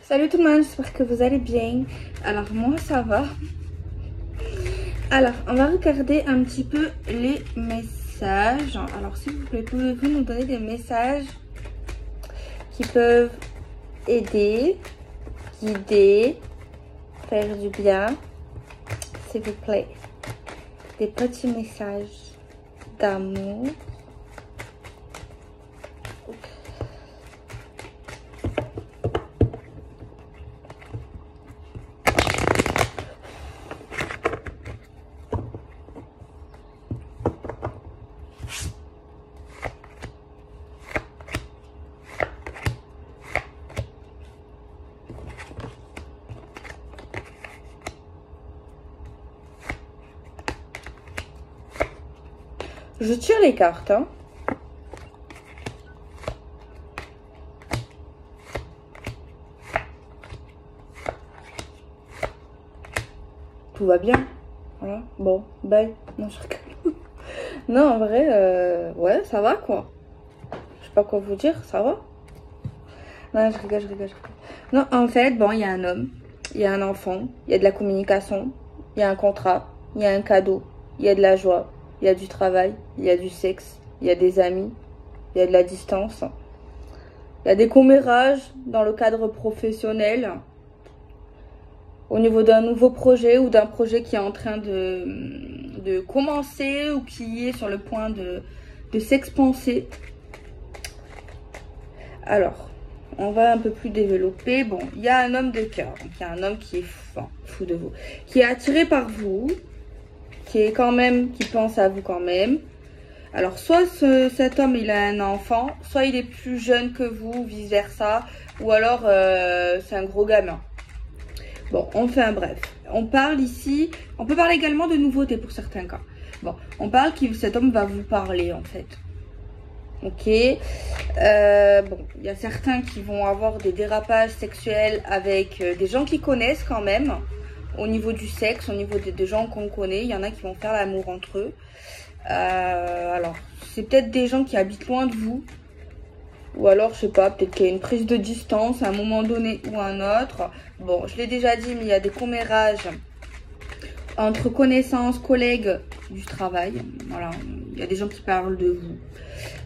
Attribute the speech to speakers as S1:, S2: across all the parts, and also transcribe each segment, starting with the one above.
S1: Salut tout le monde, j'espère que vous allez bien. Alors moi ça va. Alors on va regarder un petit peu les messages. Alors s'il vous plaît, pouvez-vous nous donner des messages qui peuvent aider, guider, faire du bien, s'il vous plaît. Des petits messages d'amour. Je tire les cartes, hein. Tout va bien. Voilà. Bon, bye. Non, je rigole. Non, en vrai, ouais, ça va quoi. Je sais pas quoi vous dire, ça va. Non, je rigole. Non, en fait, bon, il y a un homme, il y a un enfant, il y a de la communication, il y a un contrat, il y a un cadeau, il y a de la joie, il y a du travail, il y a du sexe, il y a des amis, il y a de la distance, il y a des commérages dans le cadre professionnel, au niveau d'un nouveau projet ou d'un projet qui est en train de commencer ou qui est sur le point de s'expanser. Alors, on va un peu plus développer. Bon, il y a un homme de cœur, donc il y a un homme qui est fou de vous, qui est attiré par vous, qui est quand même, qui pense à vous quand même. Alors, soit cet homme, il a un enfant, soit il est plus jeune que vous, vice versa, ou alors c'est un gros gamin. Bon, enfin bref, on parle ici, on peut parler également de nouveautés pour certains cas. Bon, on parle que cet homme va vous parler en fait. Ok, bon, il y a certains qui vont avoir des dérapages sexuels avec des gens qui connaissent quand même. Au niveau du sexe, au niveau des gens qu'on connaît, il y en a qui vont faire l'amour entre eux. Alors, c'est peut-être des gens qui habitent loin de vous. Ou alors, je sais pas, peut-être qu'il y a une prise de distance à un moment donné ou un autre. Bon, je l'ai déjà dit, mais il y a des commérages entre connaissances, collègues du travail. Voilà, il y a des gens qui parlent de vous.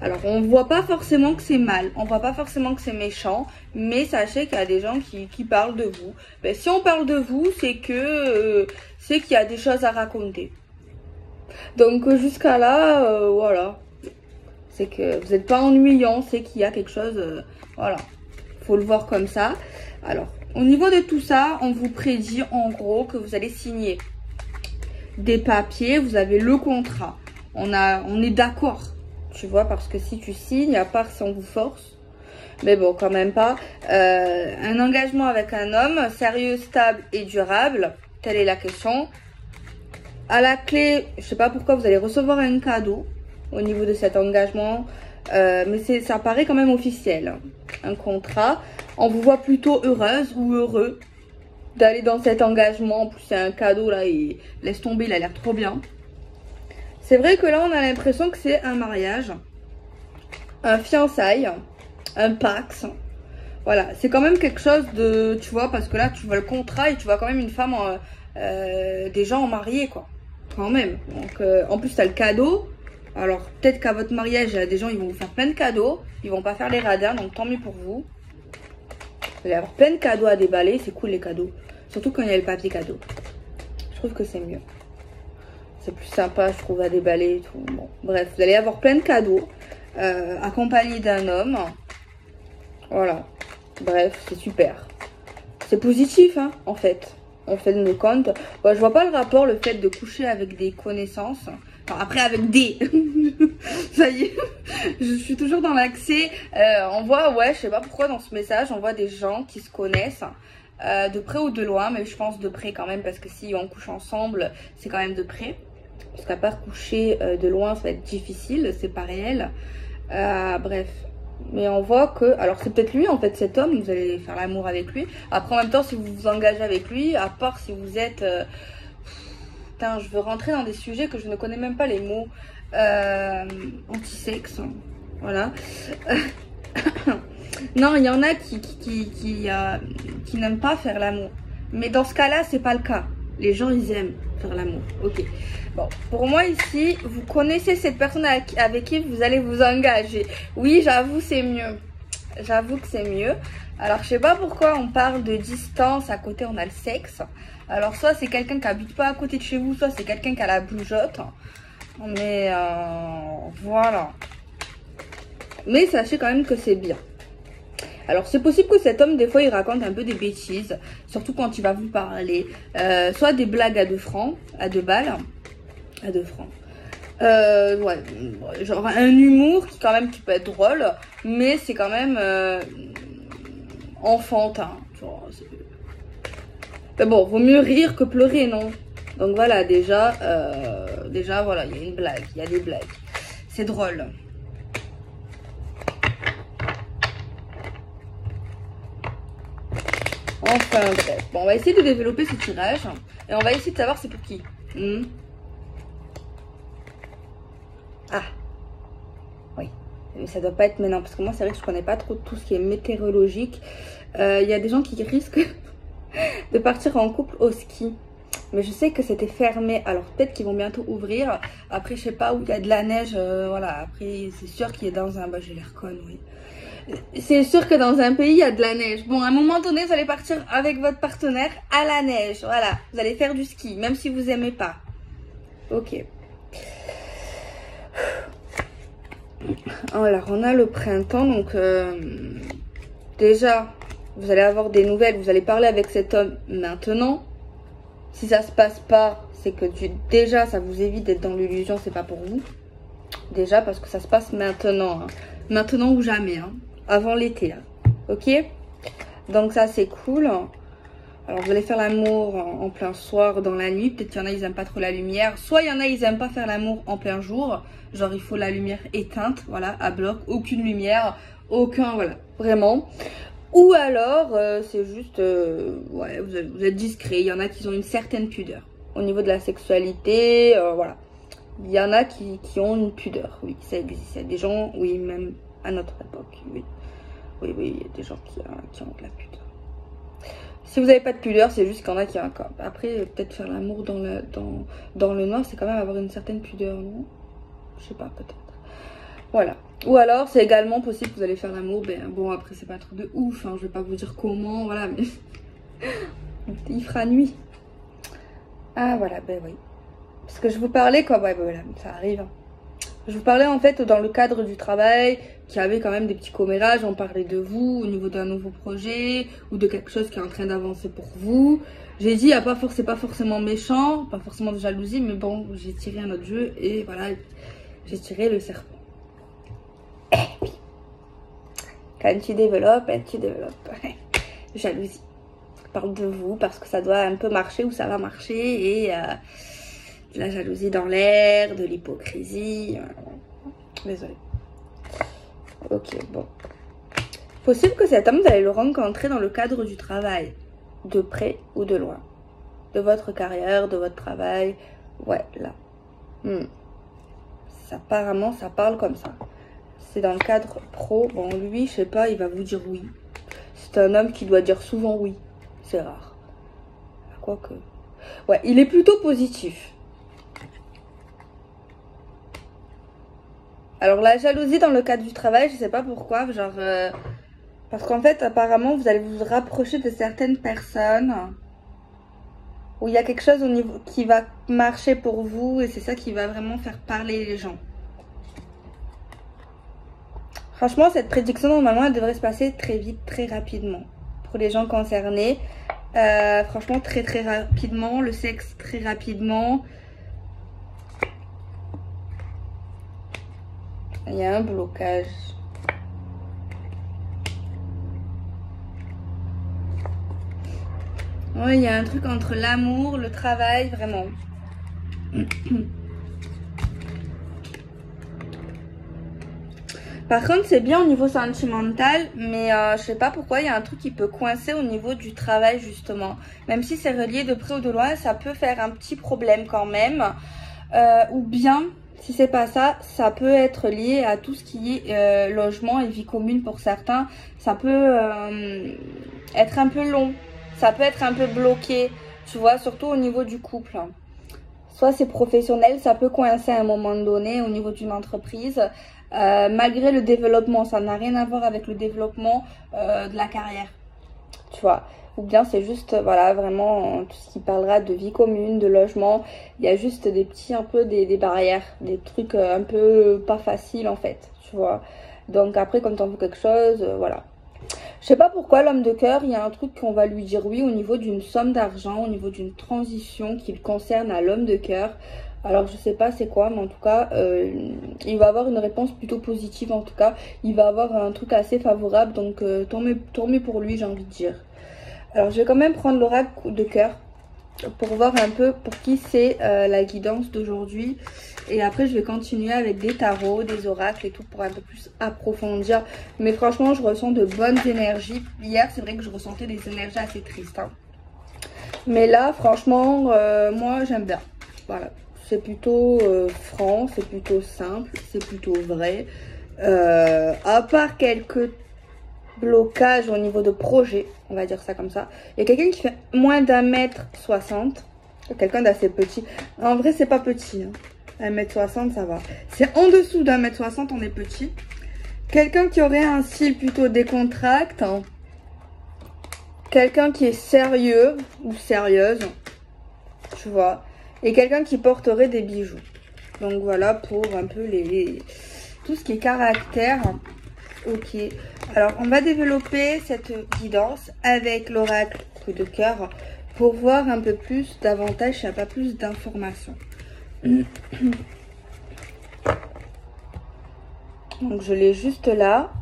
S1: Alors, on voit pas forcément que c'est mal, on voit pas forcément que c'est méchant, mais sachez qu'il y a des gens qui parlent de vous. Ben, si on parle de vous, c'est que c'est qu'il y a des choses à raconter. Donc, jusqu'à là, voilà. C'est que vous n'êtes pas ennuyant, c'est qu'il y a quelque chose, voilà, faut le voir comme ça. Alors, au niveau de tout ça, on vous prédit en gros que vous allez signer des papiers, vous avez le contrat. On est d'accord, tu vois, parce que si tu signes, à part si on vous force, mais bon, quand même pas. Un engagement avec un homme, sérieux, stable et durable, telle est la question. À la clé, je sais pas pourquoi, vous allez recevoir un cadeau au niveau de cet engagement, mais ça paraît quand même officiel, hein. Un contrat, on vous voit plutôt heureuse ou heureux d'aller dans cet engagement. En plus c'est un cadeau là, et laisse tomber, il a l'air trop bien. C'est vrai que là on a l'impression que c'est un mariage, un fiançailles, un pax. Voilà, c'est quand même quelque chose de, tu vois, parce que là tu vois le contrat et tu vois quand même une femme, des gens mariés quoi, quand même. Donc en plus t'as le cadeau. Alors, peut-être qu'à votre mariage, des gens, ils vont vous faire plein de cadeaux. Ils vont pas faire les radins, donc tant mieux pour vous. Vous allez avoir plein de cadeaux à déballer. C'est cool, les cadeaux. Surtout quand il y a le papier cadeau. Je trouve que c'est mieux. C'est plus sympa, je trouve, à déballer et tout. Bon, bref, vous allez avoir plein de cadeaux. Accompagné d'un homme. Voilà. Bref, c'est super. C'est positif, hein, en fait. On fait de nos comptes. Bon, je vois pas le rapport, le fait de coucher avec des connaissances. Enfin, après avec des... Ça y est, je suis toujours dans l'accès. On voit, ouais, je sais pas pourquoi dans ce message, on voit des gens qui se connaissent de près ou de loin, mais je pense de près quand même, parce que si on couche ensemble, c'est quand même de près. Parce qu'à part coucher de loin, ça va être difficile, c'est pas réel. Bref. Mais on voit que, alors c'est peut-être lui en fait, cet homme, vous allez faire l'amour avec lui. Après en même temps, si vous vous engagez avec lui, à part si vous êtes... Putain, je veux rentrer dans des sujets que je ne connais même pas les mots. Anti-sexe, voilà. Non, il y en a qui n'aiment pas faire l'amour. Mais dans ce cas-là, c'est pas le cas. Les gens, ils aiment faire l'amour. Ok. Bon, pour moi ici, vous connaissez cette personne avec qui vous allez vous engager. Oui, j'avoue, c'est mieux. J'avoue que c'est mieux. Alors, je sais pas pourquoi on parle de distance. À côté, on a le sexe. Alors, soit c'est quelqu'un qui habite pas à côté de chez vous, soit c'est quelqu'un qui a la bougeotte. Mais voilà. Mais sachez quand même que c'est bien. Alors, c'est possible que cet homme, des fois, il raconte un peu des bêtises. Surtout quand il va vous parler. Soit des blagues à 2 francs, à 2 balles. À 2 francs. Ouais, genre un humour qui quand même qui peut être drôle. Mais c'est quand même enfantin. Genre, mais bon, vaut mieux rire que pleurer, non? Donc voilà, déjà, voilà, il y a une blague. Il y a des blagues. C'est drôle. Enfin bref, bon, on va essayer de développer ce tirage et on va essayer de savoir c'est pour qui. Ah, oui, mais ça doit pas être maintenant parce que moi c'est vrai que je connais pas trop tout ce qui est météorologique. Il y a des gens qui risquent de partir en couple au ski, mais je sais que c'était fermé. Alors peut-être qu'ils vont bientôt ouvrir. Après je sais pas où il y a de la neige, voilà. Après c'est sûr qu'il est dans un, bah j'ai l'air conne, oui. C'est sûr que dans un pays, il y a de la neige. Bon, à un moment donné, vous allez partir avec votre partenaire à la neige. Voilà, vous allez faire du ski, même si vous aimez pas. Ok. Alors, on a le printemps. Donc, déjà, vous allez avoir des nouvelles. Vous allez parler avec cet homme maintenant. Si ça se passe pas, c'est que déjà, ça vous évite d'être dans l'illusion. C'est pas pour vous. Déjà, parce que ça se passe maintenant. Hein. Maintenant ou jamais. Hein. Avant l'été, hein. Ok? Donc ça c'est cool. Alors vous allez faire l'amour en plein soir, dans la nuit. Peut-être qu'il y en a ils aiment pas trop la lumière. Soit il y en a ils aiment pas faire l'amour en plein jour. Genre il faut la lumière éteinte, voilà, à bloc, aucune lumière, aucun, voilà, vraiment. Ou alors c'est juste, ouais, vous êtes discret. Il y en a qui ont une certaine pudeur au niveau de la sexualité, voilà. Il y en a qui ont une pudeur, oui, ça existe. Il y a des gens, oui, même à notre époque, oui. Oui, il y a des gens qui ont de la pudeur. Si vous n'avez pas de pudeur, c'est juste qu'il y en a qui ont un corps. Après, peut-être faire l'amour dans le noir, c'est quand même avoir une certaine pudeur, non? Je sais pas, peut-être. Voilà. Ou alors, c'est également possible que vous allez faire l'amour. Ben, bon, après, c'est pas un truc de ouf. Hein, je vais pas vous dire comment, voilà. Mais il fera nuit. Ah, voilà, ben oui. Parce que je vous parlais, quoi. Ouais, ben voilà, ça arrive. Hein. Je vous parlais en fait dans le cadre du travail, qu'il y avait quand même des petits commérages, on parlait de vous au niveau d'un nouveau projet ou de quelque chose qui est en train d'avancer pour vous. J'ai dit, c'est pas forcément méchant, pas forcément de jalousie, mais bon, j'ai tiré un autre jeu et voilà, j'ai tiré le serpent. Eh oui, quand tu développes. Jalousie. Je parle de vous parce que ça doit un peu marcher ou ça va marcher et... de la jalousie dans l'air, de l'hypocrisie. Désolée. Ok, bon. Possible que cet homme, vous allez le rencontrer dans le cadre du travail. De près ou de loin. De votre carrière, de votre travail. Ouais, là. Apparemment, ça parle comme ça. C'est dans le cadre pro. Bon, lui, je sais pas, il va vous dire oui. C'est un homme qui doit dire souvent oui. C'est rare. Quoique. Ouais, il est plutôt positif. Alors la jalousie dans le cadre du travail, je sais pas pourquoi, genre parce qu'en fait apparemment vous allez vous rapprocher de certaines personnes où il y a quelque chose au niveau qui va marcher pour vous et c'est ça qui va vraiment faire parler les gens. Franchement cette prédiction normalement elle devrait se passer très vite, très rapidement pour les gens concernés. Franchement très rapidement, le sexe très rapidement. Il y a un blocage. Ouais, il y a un truc entre l'amour, le travail, vraiment. Par contre, c'est bien au niveau sentimental, mais je sais pas pourquoi, il y a un truc qui peut coincer au niveau du travail, justement. Même si c'est relié de près ou de loin, ça peut faire un petit problème quand même. Ou bien, Si c'est pas ça, ça peut être lié à tout ce qui est logement et vie commune pour certains. Ça peut être un peu long, ça peut être un peu bloqué, tu vois, surtout au niveau du couple. Soit c'est professionnel, ça peut coincer à un moment donné au niveau d'une entreprise. Malgré le développement, ça n'a rien à voir avec le développement de la carrière, tu vois. Ou bien c'est juste, voilà, vraiment tout ce qui parlera de vie commune, de logement. Il y a juste des petits, un peu des barrières, des trucs un peu pas faciles en fait, tu vois. Donc après, comme tu en veux quelque chose, voilà. Je sais pas pourquoi l'homme de cœur, il y a un truc qu'on va lui dire oui au niveau d'une somme d'argent, au niveau d'une transition qui le concerne à l'homme de cœur. Alors je sais pas c'est quoi, mais en tout cas, il va avoir une réponse plutôt positive en tout cas. Il va avoir un truc assez favorable, donc tant mieux pour lui, j'ai envie de dire. Alors, je vais quand même prendre l'oracle de cœur pour voir un peu pour qui c'est la guidance d'aujourd'hui. Et après, je vais continuer avec des tarots, des oracles et tout pour un peu plus approfondir. Mais franchement, je ressens de bonnes énergies. Hier, c'est vrai que je ressentais des énergies assez tristes. Hein. Mais là, franchement, moi, j'aime bien. Voilà. C'est plutôt franc, c'est plutôt simple, c'est plutôt vrai. À part quelques blocage au niveau de projet, on va dire ça comme ça. Il y a quelqu'un qui fait moins d'1m60, quelqu'un d'assez petit. En vrai, c'est pas petit, hein. 1m60, ça va. C'est en dessous d'1m60, on est petit. Quelqu'un qui aurait un style plutôt décontracté, hein. Quelqu'un qui est sérieux ou sérieuse, tu vois. Et quelqu'un qui porterait des bijoux. Donc voilà pour un peu tout ce qui est caractère. Ok, alors on va développer cette guidance avec l'oracle de cœur pour voir un peu plus davantage, s'il n'y a pas plus d'informations. Donc je l'ai juste là.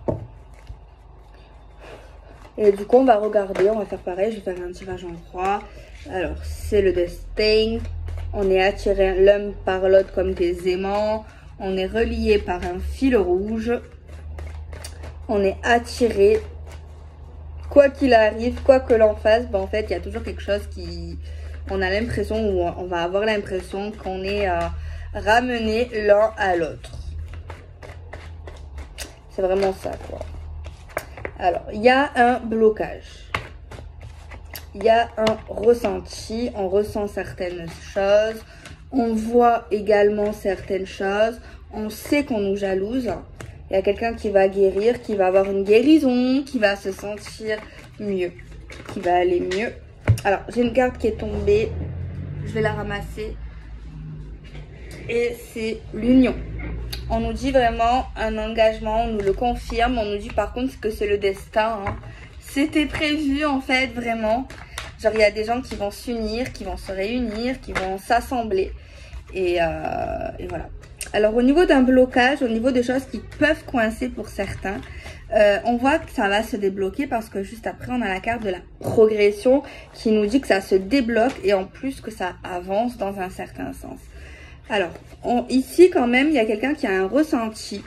S1: Et du coup on va regarder, on va faire pareil, je vais faire un tirage en croix. Alors c'est le destin, on est attiré l'un par l'autre comme des aimants, on est relié par un fil rouge. On est attiré, quoi qu'il arrive, quoi que l'on fasse, ben en fait, il y a toujours quelque chose qui... On a l'impression, ou on va avoir l'impression qu'on est ramené l'un à l'autre. C'est vraiment ça, quoi. Alors, il y a un blocage. Il y a un ressenti, on ressent certaines choses. On voit également certaines choses. On sait qu'on nous jalouse. Il y a quelqu'un qui va guérir, qui va avoir une guérison, qui va se sentir mieux, qui va aller mieux. Alors, j'ai une carte qui est tombée. Je vais la ramasser. Et c'est l'union. On nous dit vraiment un engagement, on nous le confirme. On nous dit par contre que c'est le destin. Hein. C'était prévu en fait, vraiment. Genre, il y a des gens qui vont s'unir, qui vont se réunir, qui vont s'assembler. Et voilà. Alors, au niveau d'un blocage, au niveau des choses qui peuvent coincer pour certains, on voit que ça va se débloquer parce que juste après, on a la carte de la progression qui nous dit que ça se débloque et en plus que ça avance dans un certain sens. Alors, ici quand même, il y a quelqu'un qui a un ressenti,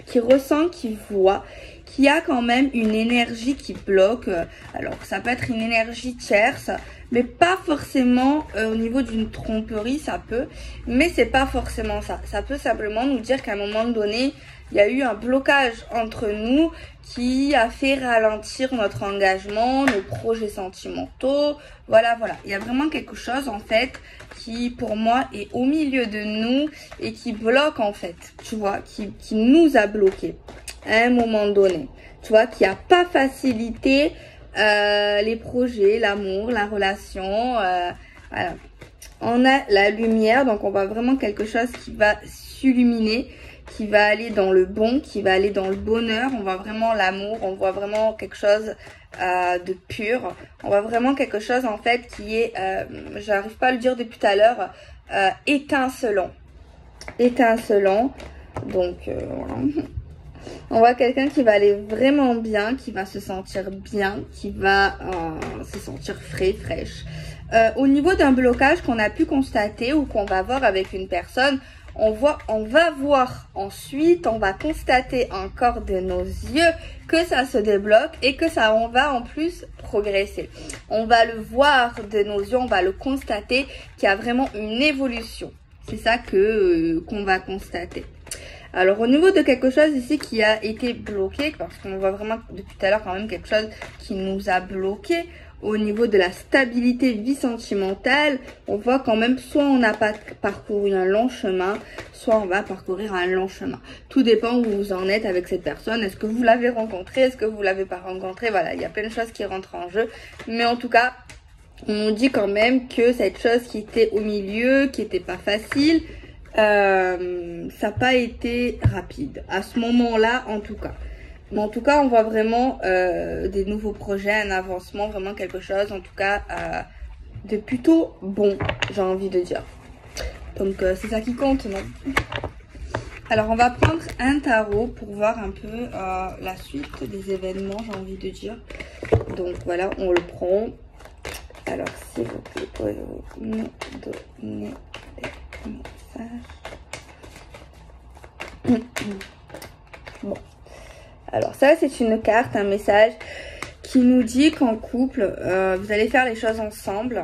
S1: qui ressent, qui voit, qui a quand même une énergie qui bloque. Alors, ça peut être une énergie tierce, mais pas forcément au niveau d'une tromperie, ça peut. Mais c'est pas forcément ça. Ça peut simplement nous dire qu'à un moment donné, il y a eu un blocage entre nous qui a fait ralentir notre engagement, nos projets sentimentaux. Voilà, voilà. Il y a vraiment quelque chose, en fait, qui, pour moi, est au milieu de nous et qui bloque, en fait, tu vois, qui nous a bloqués à un moment donné. Tu vois, qui n'a pas facilité les projets, l'amour, la relation. Voilà. On a la lumière, donc on voit vraiment quelque chose qui va s'illuminer, qui va aller dans le bon, qui va aller dans le bonheur. On voit vraiment l'amour, on voit vraiment quelque chose de pur. On voit vraiment quelque chose en fait qui est, j'arrive pas à le dire depuis tout à l'heure, étincelant. Étincelant. Donc voilà. On voit quelqu'un qui va aller vraiment bien, qui va se sentir bien, qui va se sentir frais, fraîche. Au niveau d'un blocage qu'on a pu constater ou qu'on va voir avec une personne, on va voir ensuite, on va constater encore de nos yeux que ça se débloque et que ça, on va en plus progresser. On va le voir de nos yeux, on va le constater qu'il y a vraiment une évolution. C'est ça qu'on va constater. Alors au niveau de quelque chose ici qui a été bloqué, parce qu'on voit vraiment depuis tout à l'heure quand même quelque chose qui nous a bloqué, au niveau de la stabilité vie sentimentale, on voit quand même soit on n'a pas parcouru un long chemin, soit on va parcourir un long chemin. Tout dépend où vous en êtes avec cette personne. Est-ce que vous l'avez rencontrée? Est-ce que vous l'avez pas rencontrée? Voilà, il y a plein de choses qui rentrent en jeu. Mais en tout cas, on nous dit quand même que cette chose qui était au milieu, qui était pas facile, ça n'a pas été rapide. À ce moment-là, en tout cas. Mais en tout cas, on voit vraiment des nouveaux projets, un avancement, vraiment quelque chose, en tout cas, de plutôt bon, j'ai envie de dire. Donc, c'est ça qui compte, non? Alors, on va prendre un tarot pour voir un peu la suite des événements, j'ai envie de dire. Donc, voilà, on le prend. Alors, s'il vous plaît, pouvez-vous nous donner des messages? Bon. Alors ça, c'est une carte, un message qui nous dit qu'en couple, vous allez faire les choses ensemble.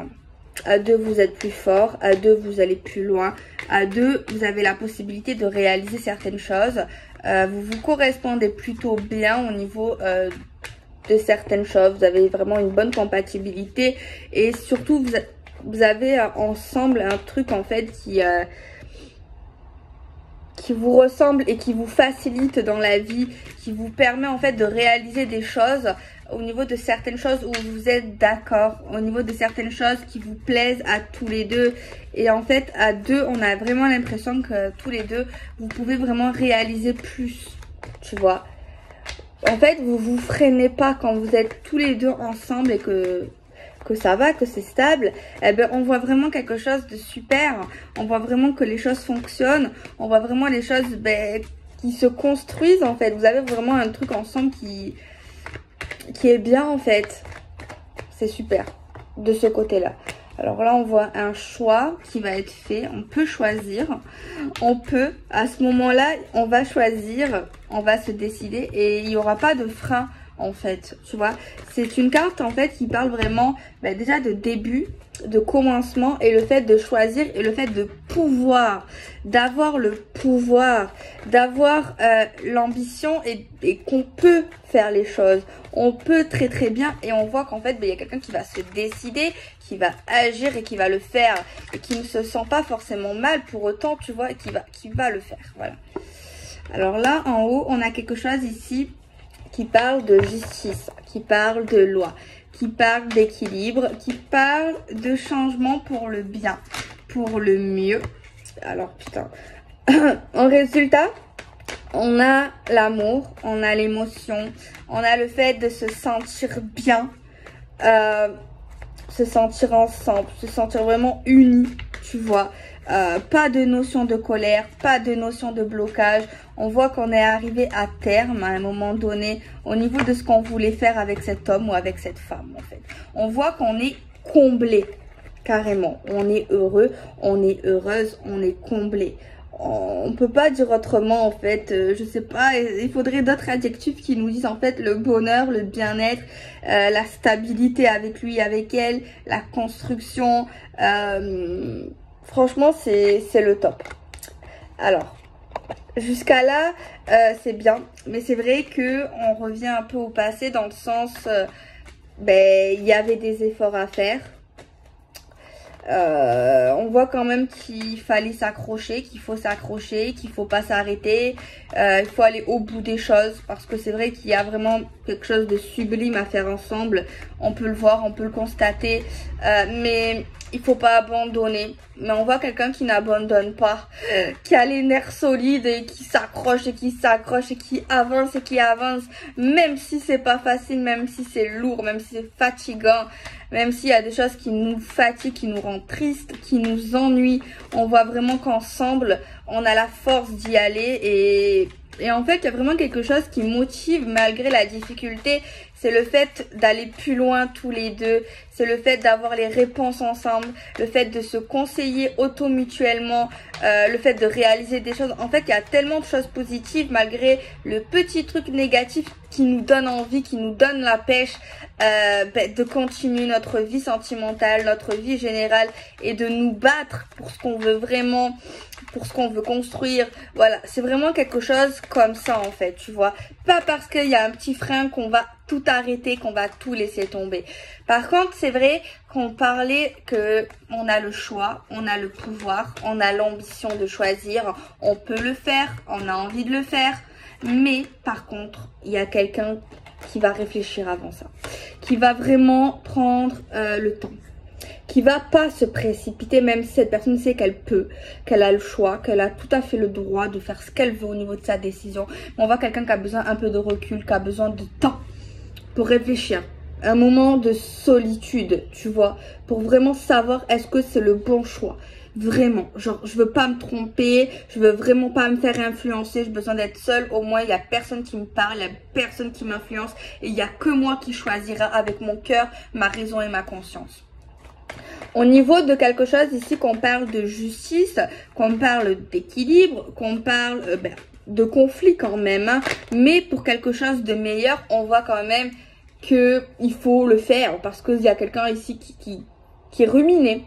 S1: À deux, vous êtes plus fort. À deux, vous allez plus loin. À deux, vous avez la possibilité de réaliser certaines choses. Vous vous correspondez plutôt bien au niveau de certaines choses. Vous avez vraiment une bonne compatibilité. Et surtout, vous avez ensemble un truc en fait qui vous ressemble et qui vous facilite dans la vie, qui vous permet en fait de réaliser des choses au niveau de certaines choses où vous êtes d'accord, au niveau de certaines choses qui vous plaisent à tous les deux. Et en fait, à deux, on a vraiment l'impression que tous les deux, vous pouvez vraiment réaliser plus, tu vois. En fait, vous vous freinez pas quand vous êtes tous les deux ensemble et que ça va, que c'est stable. Eh ben, on voit vraiment quelque chose de super. On voit vraiment que les choses fonctionnent. On voit vraiment les choses qui se construisent en fait. Vous avez vraiment un truc ensemble qui est bien en fait. C'est super de ce côté-là. Alors là, on voit un choix qui va être fait. On peut choisir. On peut, à ce moment-là, on va choisir. On va se décider et il n'y aura pas de frein. En fait, tu vois, c'est une carte en fait qui parle vraiment déjà de début, de commencement et le fait de choisir et le fait de pouvoir, d'avoir le pouvoir, d'avoir l'ambition et qu'on peut faire les choses. On peut très très bien et on voit qu'en fait, il y a quelqu'un qui va se décider, qui va agir et qui va le faire et qui ne se sent pas forcément mal pour autant, tu vois, et qui va le faire. Voilà. Alors là, en haut, on a quelque chose ici qui parle de justice, qui parle de loi, qui parle d'équilibre, qui parle de changement pour le bien, pour le mieux. Alors, putain. En résultat, on a l'amour, on a l'émotion, on a le fait de se sentir bien, se sentir ensemble, se sentir vraiment unis, tu vois. Pas de notion de colère, pas de notion de blocage. On voit qu'on est arrivé à terme à un moment donné au niveau de ce qu'on voulait faire avec cet homme ou avec cette femme en fait. On voit qu'on est comblé carrément. On est heureux, on est heureuse, on est comblé. On peut pas dire autrement en fait, je sais pas, il faudrait d'autres adjectifs qui nous disent en fait le bonheur, le bien-être, la stabilité avec lui, avec elle, la construction. Franchement, c'est le top. Alors, jusqu'à là, c'est bien. Mais c'est vrai que on revient un peu au passé dans le sens, il y avait des efforts à faire. On voit quand même qu'il fallait s'accrocher, qu'il faut s'accrocher, qu'il faut pas s'arrêter. Il faut aller au bout des choses parce que c'est vrai qu'il y a vraiment quelque chose de sublime à faire ensemble. On peut le voir, on peut le constater. Mais il faut pas abandonner. Mais on voit quelqu'un qui n'abandonne pas, qui a les nerfs solides et qui s'accroche et qui s'accroche et qui avance, même si c'est pas facile, même si c'est lourd, même si c'est fatigant, même s'il y a des choses qui nous fatiguent, qui nous rendent tristes, qui nous ennuient. On voit vraiment qu'ensemble, on a la force d'y aller et en fait, il y a vraiment quelque chose qui motive malgré la difficulté. C'est le fait d'aller plus loin tous les deux. C'est le fait d'avoir les réponses ensemble. Le fait de se conseiller auto-mutuellement. Le fait de réaliser des choses. En fait, il y a tellement de choses positives malgré le petit truc négatif qui nous donne envie, qui nous donne la pêche de continuer notre vie sentimentale, notre vie générale et de nous battre pour ce qu'on veut vraiment, pour ce qu'on veut construire. Voilà, c'est vraiment quelque chose comme ça en fait, tu vois. Pas parce qu'il y a un petit frein qu'on va tout arrêter, qu'on va tout laisser tomber. Par contre, c'est vrai qu'on parlait que on a le choix, on a le pouvoir, on a l'ambition de choisir, on peut le faire, on a envie de le faire. Mais par contre, il y a quelqu'un qui va réfléchir avant ça, qui va vraiment prendre le temps, qui va pas se précipiter, même si cette personne sait qu'elle peut, qu'elle a le choix, qu'elle a tout à fait le droit de faire ce qu'elle veut au niveau de sa décision. Mais on voit quelqu'un qui a besoin un peu de recul, qui a besoin de temps pour réfléchir. Un moment de solitude, tu vois, pour vraiment savoir est-ce que c'est le bon choix. Vraiment, genre je veux pas me tromper, je veux vraiment pas me faire influencer, j'ai besoin d'être seule, au moins il y a personne qui me parle, il y a personne qui m'influence et il y a que moi qui choisira avec mon cœur, ma raison et ma conscience. Au niveau de quelque chose ici, qu'on parle de justice, qu'on parle d'équilibre, qu'on parle de conflit quand même, hein, mais pour quelque chose de meilleur, on voit quand même que il faut le faire parce qu'il y a quelqu'un ici qui est ruminé,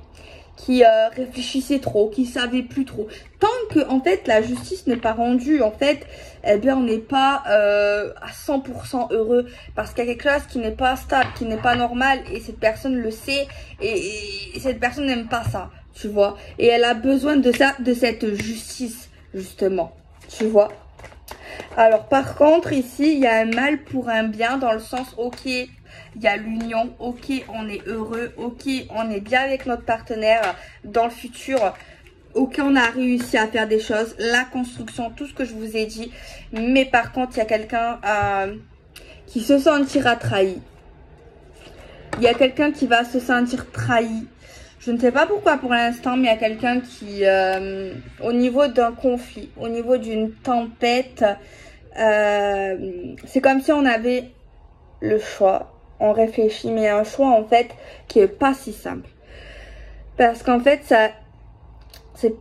S1: qui réfléchissait trop, qui savait plus trop. Tant que en fait la justice n'est pas rendue, en fait, eh bien on n'est pas à 100% heureux parce qu'il y a quelque chose qui n'est pas stable, qui n'est pas normal et cette personne le sait et cette personne n'aime pas ça, tu vois. Et elle a besoin de ça, de cette justice justement, tu vois. Alors par contre ici il y a un mal pour un bien dans le sens ok, il y a l'union, ok on est heureux, ok on est bien avec notre partenaire dans le futur, ok on a réussi à faire des choses, la construction, tout ce que je vous ai dit, mais par contre il y a quelqu'un qui se sentira trahi. Il y a quelqu'un qui va se sentir trahi. Je ne sais pas pourquoi pour l'instant, mais il y a quelqu'un qui, au niveau d'un conflit, au niveau d'une tempête, c'est comme si on avait le choix. On réfléchit, mais un choix en fait qui est pas si simple. Parce qu'en fait, ça, c'est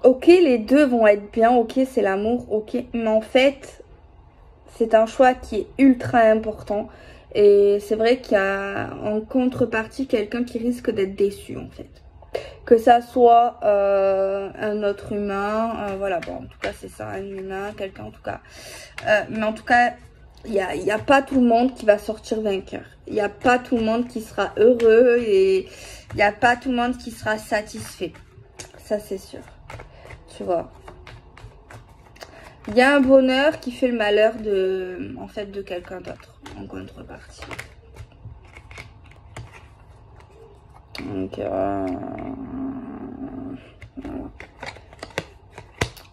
S1: ok, les deux vont être bien, ok, c'est l'amour, ok, mais en fait, c'est un choix qui est ultra important. Et c'est vrai qu'il y a en contrepartie quelqu'un qui risque d'être déçu en fait. Que ça soit un autre humain, voilà, bon en tout cas c'est ça, un humain, quelqu'un en tout cas. Mais en tout cas, il y a pas tout le monde qui va sortir vainqueur. Il n'y a pas tout le monde qui sera heureux et il n'y a pas tout le monde qui sera satisfait. Ça c'est sûr, tu vois. Il y a un bonheur qui fait le malheur en fait, de quelqu'un d'autre en contrepartie. Donc, voilà.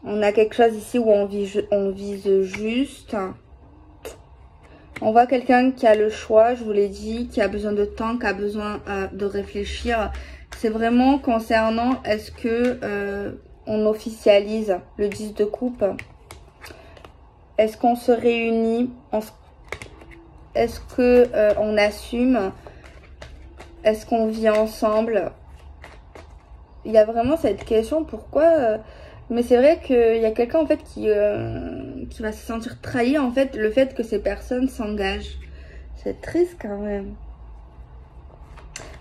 S1: On a quelque chose ici où on vise juste. On voit quelqu'un qui a le choix, je vous l'ai dit, qui a besoin de temps, qui a besoin de réfléchir. C'est vraiment concernant est-ce que on officialise le 10 de coupe. Est-ce qu'on se réunit? Est-ce que on assume? Est-ce qu'on vit ensemble? Il y a vraiment cette question, pourquoi mais c'est vrai qu'il y a quelqu'un en fait qui va se sentir trahi en fait, le fait que ces personnes s'engagent. C'est triste quand même.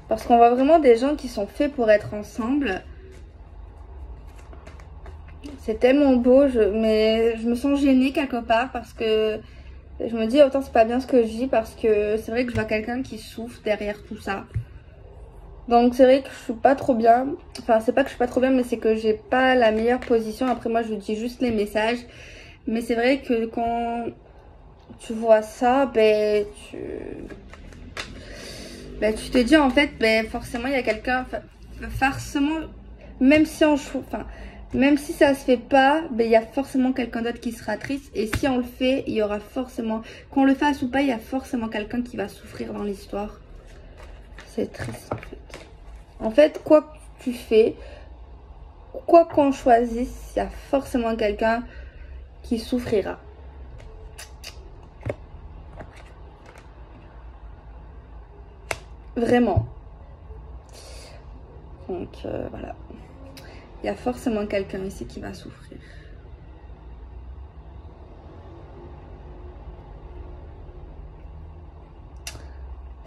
S1: Parce qu'on voit vraiment des gens qui sont faits pour être ensemble. C'est tellement beau, mais je me sens gênée quelque part parce que je me dis autant c'est pas bien ce que je dis parce que c'est vrai que je vois quelqu'un qui souffre derrière tout ça. Donc c'est vrai que je suis pas trop bien. Enfin c'est pas que je suis pas trop bien mais c'est que j'ai pas la meilleure position. Après moi je vous dis juste les messages. Mais c'est vrai que quand tu vois ça, ben tu te dis en fait ben forcément il y a quelqu'un, forcément même si même si ça se fait pas, ben il y a forcément quelqu'un d'autre qui sera triste. Et si on le fait, il y aura forcément, qu'on le fasse ou pas, il y a forcément quelqu'un qui va souffrir dans l'histoire. C'est triste en fait. En fait, quoi que tu fais, quoi qu'on choisisse, il y a forcément quelqu'un qui souffrira. Vraiment. Donc voilà. Il y a forcément quelqu'un ici qui va souffrir.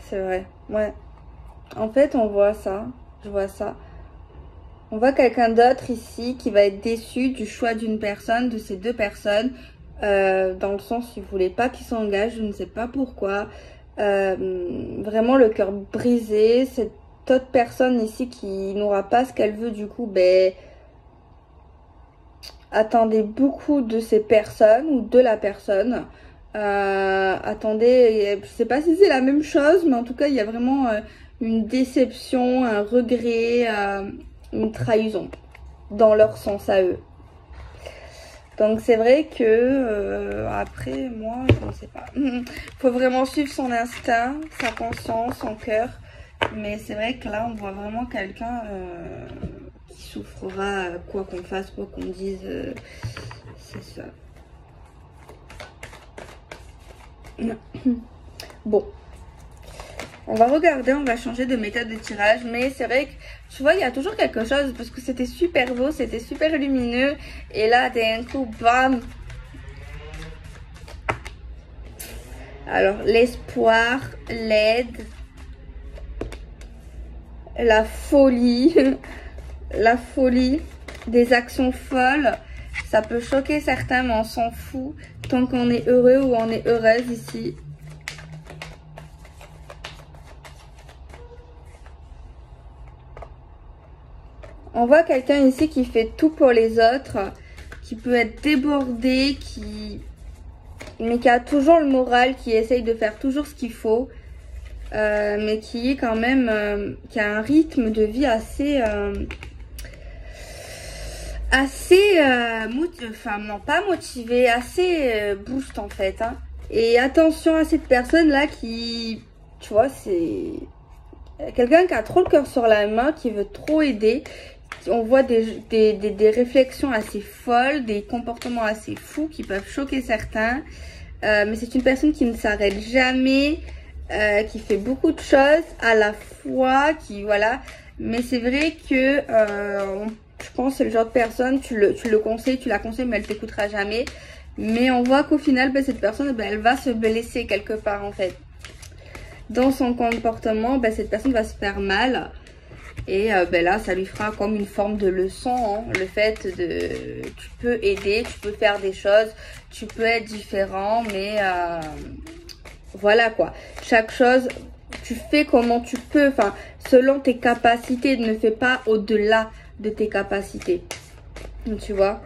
S1: C'est vrai, ouais. En fait, on voit ça. Je vois ça. On voit quelqu'un d'autre ici qui va être déçu du choix d'une personne, de ces deux personnes. Dans le sens, il ne voulait pas qu'ils s'engagent, je ne sais pas pourquoi. Vraiment le cœur brisé. Cette autre personne ici qui n'aura pas ce qu'elle veut, du coup, ben, attendez beaucoup de ces personnes ou de la personne. Attendez, je sais pas si c'est la même chose, mais en tout cas, il y a vraiment une déception, un regret, une trahison dans leur sens à eux. Donc c'est vrai que après, moi, je ne sais pas. Faut vraiment suivre son instinct, sa conscience, son cœur. Mais c'est vrai que là, on voit vraiment quelqu'un qui souffrira quoi qu'on fasse, quoi qu'on dise. C'est ça. Bon, on va regarder, on va changer de méthode de tirage, mais c'est vrai que tu vois, il y a toujours quelque chose, parce que c'était super beau, c'était super lumineux, et là d'un coup, bam. Alors l'espoir, l'aide, la folie, la folie, des actions folles. Ça peut choquer certains, mais on s'en fout tant qu'on est heureux ou on est heureuse ici. On voit quelqu'un ici qui fait tout pour les autres, qui peut être débordé, mais qui a toujours le moral, qui essaye de faire toujours ce qu'il faut, mais qui est quand même, qui a un rythme de vie assez... enfin non pas motivé, assez boost en fait, hein. Et attention à cette personne là qui, tu vois, c'est quelqu'un qui a trop le cœur sur la main, qui veut trop aider. On voit des réflexions assez folles, des comportements assez fous qui peuvent choquer certains, mais c'est une personne qui ne s'arrête jamais, qui fait beaucoup de choses à la fois, qui voilà. Mais c'est vrai que je pense que c'est le genre de personne, tu le conseilles, tu la conseilles, mais elle t'écoutera jamais. Mais on voit qu'au final, ben, cette personne, ben, elle va se blesser quelque part en fait. Dans son comportement, ben, cette personne va se faire mal. Et ben là, ça lui fera comme une forme de leçon, hein, le fait de... Tu peux aider, tu peux faire des choses, tu peux être différent, mais voilà quoi. Chaque chose, tu fais comment tu peux, enfin, selon tes capacités, ne fais pas au-delà de tes capacités, tu vois.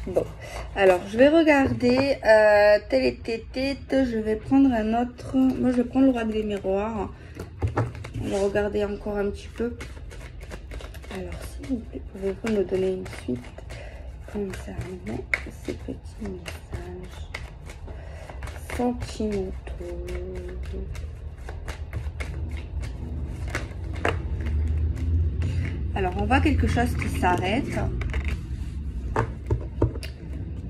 S1: Bon, alors je vais regarder tel était tête. Je vais prendre un autre. Moi, je vais prendre le roi des miroirs. On va regarder encore un petit peu. Alors, s'il vous plaît, pouvez-vous me donner une suite concernant ces petits messages sentimentaux? Alors, on voit quelque chose qui s'arrête.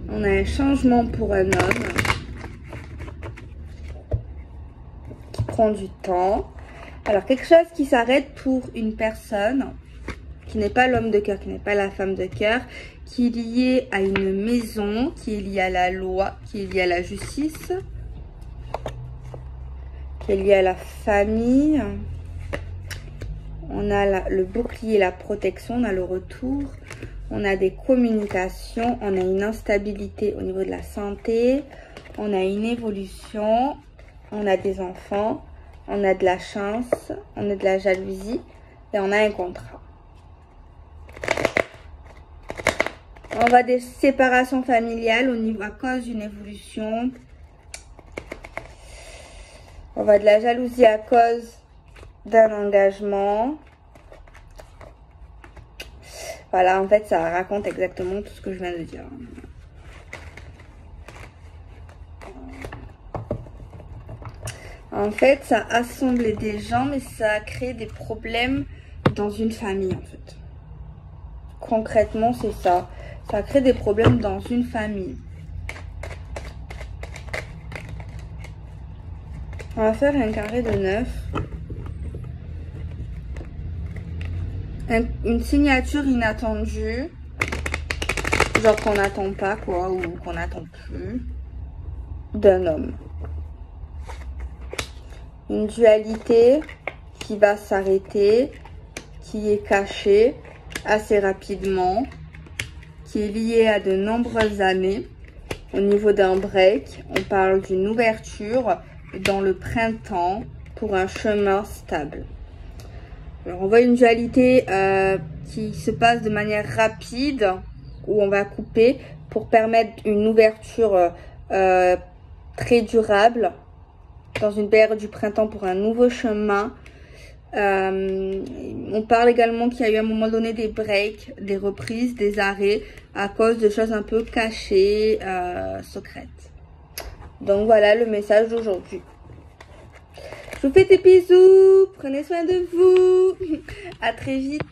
S1: On a un changement pour un homme qui prend du temps. Alors, quelque chose qui s'arrête pour une personne qui n'est pas l'homme de cœur, qui n'est pas la femme de cœur, qui est liée à une maison, qui est liée à la loi, qui est liée à la justice, qui est liée à la famille. On a le bouclier, la protection, on a le retour. On a des communications, on a une instabilité au niveau de la santé, on a une évolution, on a des enfants, on a de la chance, on a de la jalousie et on a un contrat. On va des séparations familiales au niveau à cause d'une évolution. On va de la jalousie à cause d'un engagement. Voilà, en fait, ça raconte exactement tout ce que je viens de dire. En fait, ça a assemblé des gens, mais ça a créé des problèmes dans une famille, en fait. Concrètement, c'est ça. Ça crée des problèmes dans une famille. On va faire un carré de 9. Une signature inattendue. genre qu'on n'attend pas quoi, ou qu'on n'attend plus, d'un homme. Une dualité qui va s'arrêter, qui est cachée assez rapidement, qui est liée à de nombreuses années. Au niveau d'un break, on parle d'une ouverture dans le printemps pour un chemin stable. Alors on voit une dualité qui se passe de manière rapide, où on va couper pour permettre une ouverture très durable dans une période du printemps pour un nouveau chemin. On parle également qu'il y a eu à un moment donné des breaks, des reprises, des arrêts à cause de choses un peu cachées, secrètes. Donc voilà le message d'aujourd'hui. Je vous fais des bisous, prenez soin de vous, à très vite.